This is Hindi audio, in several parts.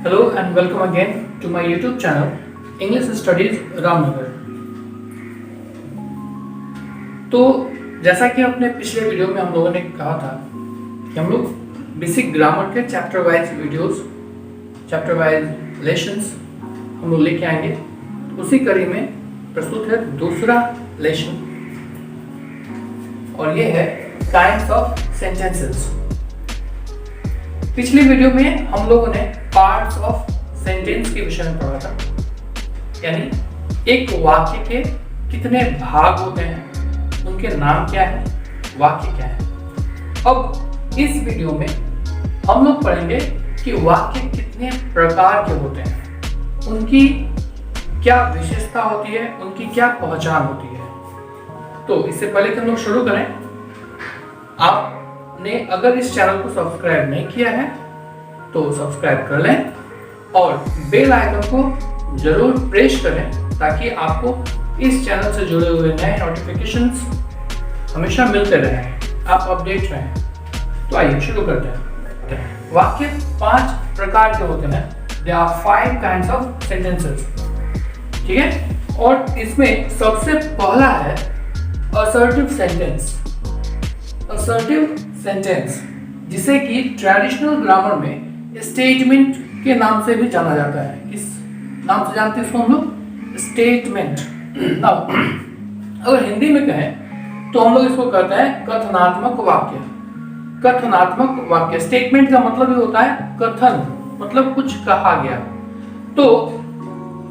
Hello and welcome again to my YouTube channel English Studies Ramnagar. तो जैसा कि अपने पिछले वीडियो में हम लोगों ने कहा था कि हम लोग बेसिक ग्रामर के chapter wise videos, chapter wise lessons हम लोग लेके आएंगे। उसी कड़ी में प्रस्तुत है दूसरा लेसन और ये है काइंड्स ऑफ सेंटेंसेस। पिछले वीडियो में हम लोगों ने पार्ट्स ऑफ सेंटेंस के विषय में पढ़ा था, यानी एक वाक्य के कितने भाग होते हैं, उनके नाम क्या है, वाक्य क्या है। अब इस वीडियो में हम लोग पढ़ेंगे कि वाक्य कितने प्रकार के होते हैं, उनकी क्या विशेषता होती है, उनकी क्या पहचान होती है। तो इससे पहले कि हम लोग शुरू करें, आपने अगर इस चैनल को सब्सक्राइब नहीं किया है तो सब्सक्राइब कर लें और बेल आइकन को जरूर प्रेस करें ताकि आपको इस चैनल से जुड़े हुए नए नोटिफिकेशंस हमेशा मिलते रहें, आप अपडेट रहें। तो आइए शुरू करते हैं। वाक्य 5 प्रकार के होते हैं। There are 5 kinds of sentences, ठीक है। और इसमें सबसे पहला है assertive sentence। assertive sentence जिसे कि ट्रेडिशनल ग्रामर में स्टेटमेंट के नाम से भी जाना जाता है। किस नाम से जानते हैं इसको हम लोग? स्टेटमेंट। अगर हिंदी में कहें तो हम लोग इसको कहते हैं कथनात्मक वाक्य। कथनात्मक वाक्य, स्टेटमेंट का मतलब ही होता है कथन, मतलब कुछ कहा गया। तो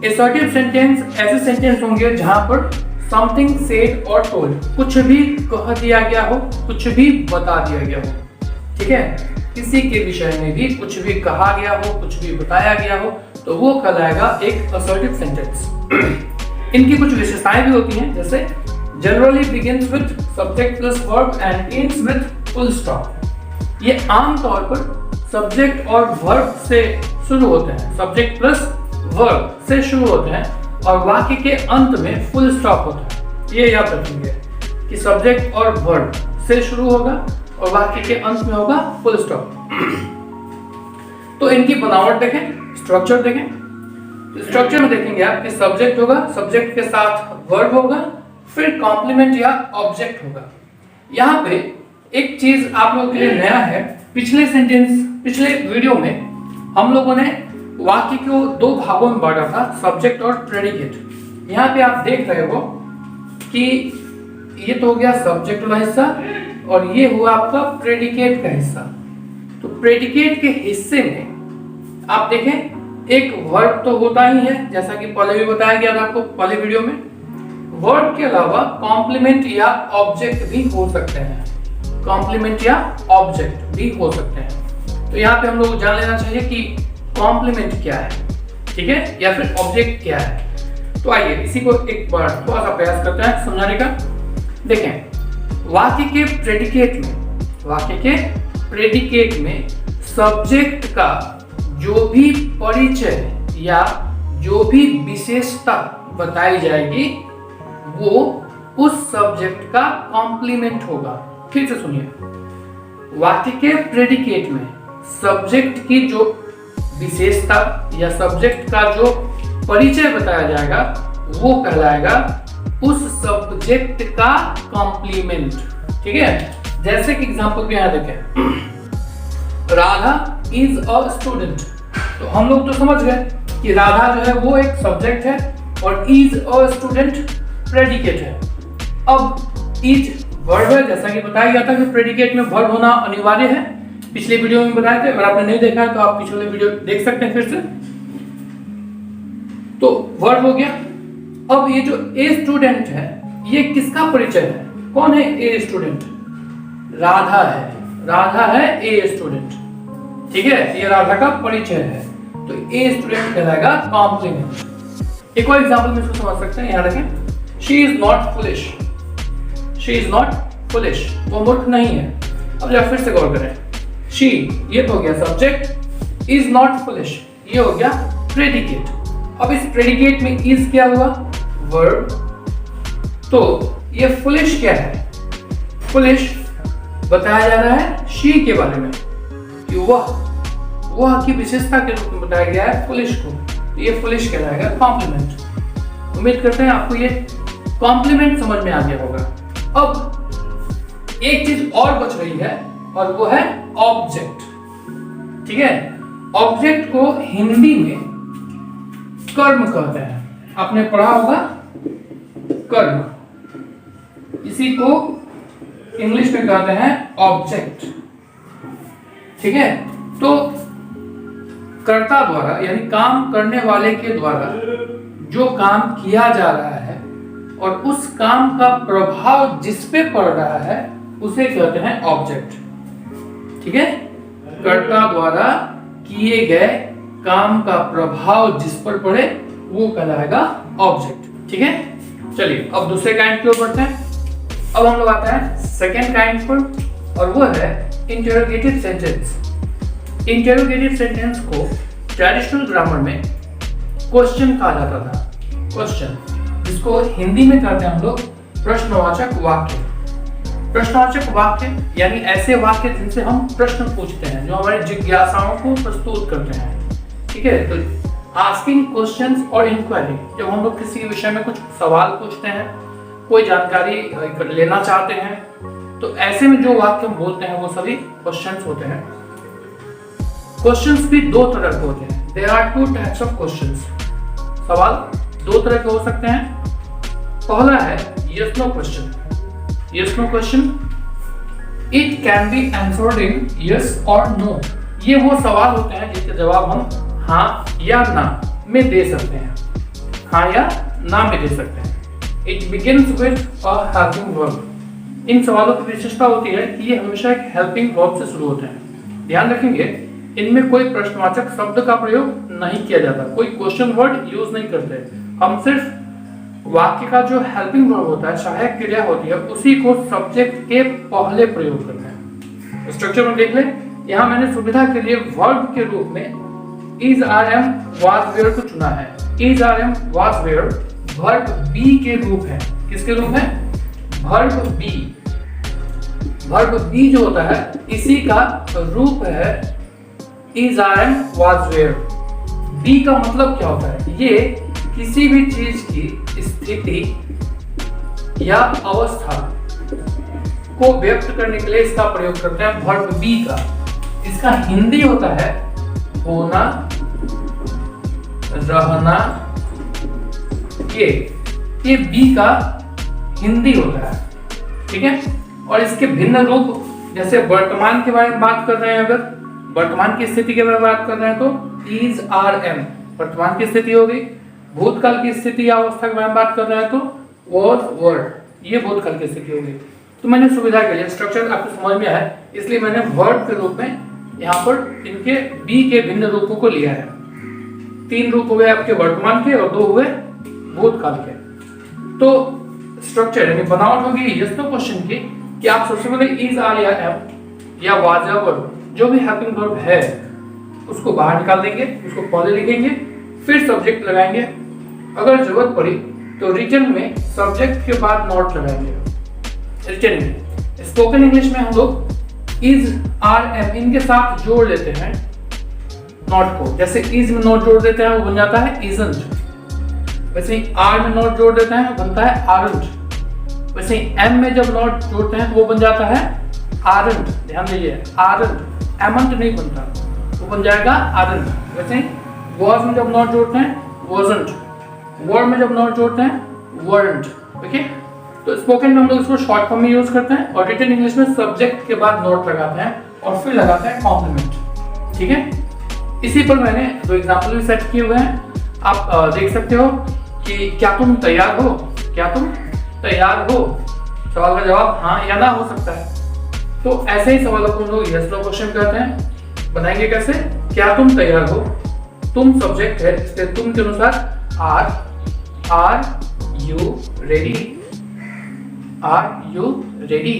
assertive सेंटेंस ऐसे सेंटेंस होंगे जहां पर समथिंग सेड और टोल्ड, कुछ भी कह दिया गया हो, कुछ भी बता दिया गया हो, ठीक है। किसी के विषय में भी कुछ भी कहा गया हो, कुछ भी बताया गया हो, तो वो कहलाएगा एक assertive सेंटेंस। इनकी कुछ विशेषताएं भी होती हैं, जैसे generally begins with subject plus verb and ends with full stop. ये आम तौर पर सब्जेक्ट और वर्ब से शुरू होते हैं, सब्जेक्ट प्लस वर्ब से शुरू होते हैं और वाक्य के अंत में फुल स्टॉप होता है। ये याद रखेंगे कि सब्जेक्ट और वर्ब से शुरू होगा और वाक्य के अंत में होगा फुल स्टॉप। तो इनकी बनावट देखें, स्ट्रक्चर देखें। स्ट्रक्चर में देखेंगे आप कि सब्जेक्ट होगा, सब्जेक्ट के साथ वर्ब होगा, फिर कॉम्प्लीमेंट या ऑब्जेक्ट होगा। यहाँ पे एक चीज आप लोगों के लिए नया है। पिछले वीडियो में हम लोगों ने वाक्य को 2 भागों में बांटा था, सब्जेक्ट और प्रेडिकेट। यहाँ पे आप देख रहे हो कि ये तो हो गया सब्जेक्ट वाला हिस्सा और ये हुआ आपका प्रेडिकेट का हिस्सा। तो प्रेडिकेट के हिस्से में आप देखें एक वर्ब तो होता ही है, जैसा कि पहले भी बताया गया था आपको पहले वीडियो में। वर्ब के अलावा कॉम्प्लीमेंट या ऑब्जेक्ट भी हो सकते हैं, कॉम्प्लीमेंट या ऑब्जेक्ट भी हो सकते हैं। तो यहाँ पे हम लोग को जान लेना चाहिए कि कॉम्प्लीमेंट क्या है, ठीक है, या फिर ऑब्जेक्ट क्या है। तो आइए इसी को एक बार थोड़ा सा प्रयास करते हैं समझाने का। देखें, वाक्य के प्रेडिकेट में सब्जेक्ट का जो भी परिचय या जो भी विशेषता बताई जाएगी वो उस सब्जेक्ट का कॉम्प्लीमेंट होगा। फिर से सुनिए, वाक्य के प्रेडिकेट में सब्जेक्ट की जो विशेषता या सब्जेक्ट का जो परिचय बताया जाएगा वो कहलाएगा उस सब्जेक्ट का कॉम्प्लीमेंट, ठीक है। जैसे कि एग्जांपल पे यहाँ देखें, राधा इज अ स्टूडेंट। तो हम लोग तो समझ गए कि राधा जो है वो एक सब्जेक्ट है और इज अ स्टूडेंट प्रेडिकेट है। अब इज वर्ब है, जैसा कि बताया गया था कि प्रेडिकेट में वर्ब होना अनिवार्य है। पिछले वीडियो में बताए थे, अगर आपने नहीं देखा है तो आप पिछले वीडियो देख सकते हैं फिर से। तो वर्ब हो गया। अब ये जो ए स्टूडेंट है ये किसका परिचय है? कौन है ए स्टूडेंट? राधा है। राधा है ए स्टूडेंट, ठीक है, ये राधा का परिचय है। तो ए स्टूडेंट कहलाएगा कॉम्प्लीमेंट। एक और एग्जांपल में इसको समझ सकते हैं, यहाँ रखें, she is not foolish. She is not foolish, वो मूर्ख नहीं है। अब जरा फिर से गौर करें, शी ये तो हो गया सब्जेक्ट, इज नॉट फुलिश ये हो गया प्रेडिकेट। अब इस प्रेडिकेट में इज क्या हुआ? वर्ब। तो ये फुलिश क्या है? फुलिश बताया जा रहा है शी के बारे में कि वह की विशेषता के रूप में बताया गया है फुलिश को, तो ये फुलिश कहलाएगा कॉम्प्लीमेंट। उम्मीद करते हैं आपको ये कॉम्प्लीमेंट समझ में आ गया होगा। अब एक चीज और बच रही है और वो है ऑब्जेक्ट। ठीक है, ऑब्जेक्ट को हिंदी में कर्म कहते हैं, आपने पढ़ा होगा कर्म, इसी को इंग्लिश में कहते हैं ऑब्जेक्ट। ठीक है, तो कर्ता द्वारा यानी काम करने वाले के द्वारा जो काम किया जा रहा है और उस काम का प्रभाव जिस पे पड़ रहा है उसे कहते हैं ऑब्जेक्ट। ठीक है, कर्ता द्वारा किए गए काम का प्रभाव जिस पर पड़े वो कहलाएगा ऑब्जेक्ट। ठीक है, चलिए अब दूसरे काइंड की ओर बढ़ते हैं। अब हम लोग आते हैं सेकेंड काइंड पर और वो है इंटेरोगेटिव सेंटेंस। इंटेरोगेटिव सेंटेंस को ट्रेडिशनल ग्रामर में क्वेश्चन कहा जाता था, क्वेश्चन, जिसको हिंदी में कहते हैं हम लोग प्रश्नवाचक वाक्य। प्रश्नवाचक वाक्य यानी ऐसे वाक्य जिनसे हम प्रश्न पूछते हैं, जो हमारी जिज्ञासाओं को प्रस्तुत करते हैं। ठीक है, तो आस्किंग क्वेश्चंस और इंक्वायरी, जब हम लोग किसी विषय में कुछ सवाल पूछते हैं, कोई जानकारी लेना चाहते हैं, तो ऐसे में जो वाक्य हम बोलते हैं वो सभी क्वेश्चंस होते हैं। क्वेश्चंस भी दो तरह के होते हैं, there are two types of questions. सवाल दो तरह के हो सकते हैं। पहला है yes no question. Yes no question, it can be answered in yes और नो। ये वो सवाल होते हैं जिसके जवाब हम हाँ या ना में दे सकते हैं, हाँ या ना में दे सकते हैं। It begins with a helping verb. इन सवालों की विशेषता होती है कि ये हमेशा एक हेल्पिंग वर्ब से शुरू होते हैं। ध्यान रखेंगे, इनमें कोई प्रश्नवाचक शब्द का प्रयोग नहीं किया जाता, कोई क्वेश्चन वर्ड यूज नहीं करते। हम सिर्फ वाक्य का जो हेल्पिंग वर्ब होता है, सहायक क्रिया होती है, उसी को सब्जेक्ट के पहले प्रयोग करते हैं। स्ट्रक्चर में देख ले, यहाँ मैंने सुविधा के लिए वर्ब के रूप में is are am was were को चुना है। is are am was were verb B के रूप है। किसके रूप है? Verb B. वर्ब बी जो होता है इसी का रूप है is are am was were। Be का मतलब क्या होता है? ये किसी भी चीज की स्थिति या अवस्था को व्यक्त करने के लिए इसका प्रयोग करते हैं, वर्ब बी का। इसका हिंदी होता है होना, रहना, ये बी का हिंदी होता है। ठीक है, और इसके भिन्न रूप, जैसे वर्तमान के बारे में बात कर रहे हैं, अगर वर्तमान की स्थिति के बारे में बात कर रहे हैं तो इज आर एम वर्तमान की स्थिति होगी। भूतकाल की स्थिति या अवस्था के बारे में बात कर रहे हैं तो वॉज वर्ड, ये भूतकाल की स्थिति होगी। तो मैंने सुविधा के लिए स्ट्रक्चर आपको समझ में आया, इसलिए मैंने वर्ड के रूप में यहाँ पर इनके बी के भिन्न रूपों को लिया है। 3 रूप हुए आपके वर्तमान के और 2 हुए भूतकाल के। तो स्ट्रक्चर यानी बनावट होगी यस नो क्वेश्चन की कि आप सबसे पहले इज आर या एम या वाज या वर जो भी हेल्पिंग वर्ब है उसको बाहर निकाल देंगे, उसको पहले लिखेंगे, फिर सब्जेक्ट लगाएंगे। अगर जरूरत पड़ी तो रिटन में सब्जेक्ट के बाद नॉट लगाएंगे। रिटन में, स्पोकन इंग्लिश में हम लोग इज आर एम इनके साथ जोड़ लेते हैं नॉट को। जैसे इज में नॉट जोड़ देते हैं वो बन जाता है इजंट, वैसे ही आर में नॉट जोड़ देते हैं वो बनता है आरंट, वैसे ही एम में जब नॉट जोड़ते हैं वो बन जाता है आरंट। ध्यान दीजिए, आरंट एमंट नहीं बनता, वो बन जाएगा आरंट। वैसे ही वॉज में जब नॉट जोड़ते हैं वॉजंट, वर्ड में जब नॉट जोड़ते हैं वर्ंट। ओके, तो स्पोकन में हम लोग इसको शॉर्ट फॉर्म में यूज करते हैं और रिटन इंग्लिश में सब्जेक्ट के बाद नोट लगाते हैं और फिर लगाते हैं कॉम्प्लीमेंट। ठीक है, इसी पर मैंने 2 एग्जाम्पल भी सेट किए हुए हैं। आप देख सकते हो कि क्या तुम तैयार हो, क्या तुम तैयार हो, सवाल का जवाब हाँ या ना हो सकता है। तो ऐसे ही सवालों को हम लोग यस नो क्वेश्चन कहते हैं। बनाएंगे कैसे? क्या तुम तैयार हो, तुम सब्जेक्ट है, इसलिए तुम के अनुसार are you ready, are you ready.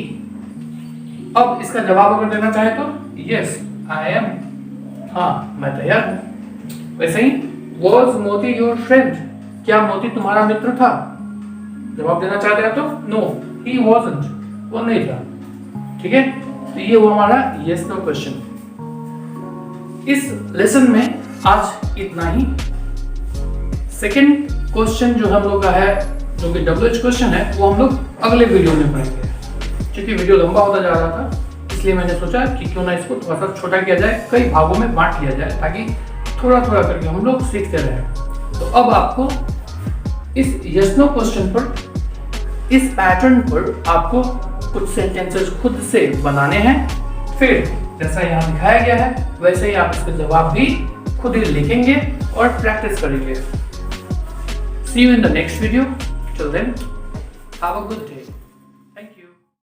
अब इसका जवाब अगर देना चाहे तो यस आई एम, हाँ मैं तैयार हूं। वैसे ही वॉज मोती योर फ्रेंड, क्या मोती तुम्हारा मित्र था? जवाब देना चाहते हैं तो नो ही वॉजंट, वो नहीं था। ठीक है, तो ये वो हमारा यस नो क्वेश्चन। इस लेसन में आज इतना ही। सेकंड क्वेश्चन जो हम लोग का है, जो कि WH क्वेश्चन है, वो हम लोग अगले वीडियो में पढ़ेंगे। क्योंकि वीडियो लंबा होता जा रहा था, इसलिए मैंने सोचा कि क्यों ना इसको थोड़ा सा छोटा किया जाए, कई भागों में बांट लिया जाए, ताकि थोड़ा थोड़ा करके हम लोग सीखते रहें। तो अब आपको इस यस नो क्वेश्चन पर, इस पैटर्न पर आपको कुछ सेंटेंसेस खुद से बनाने हैं। फिर जैसा यहाँ दिखाया गया है वैसे ही आप इसके जवाब भी खुद ही लिखेंगे और प्रैक्टिस करेंगे। See you in the next video. Till then, have a good day.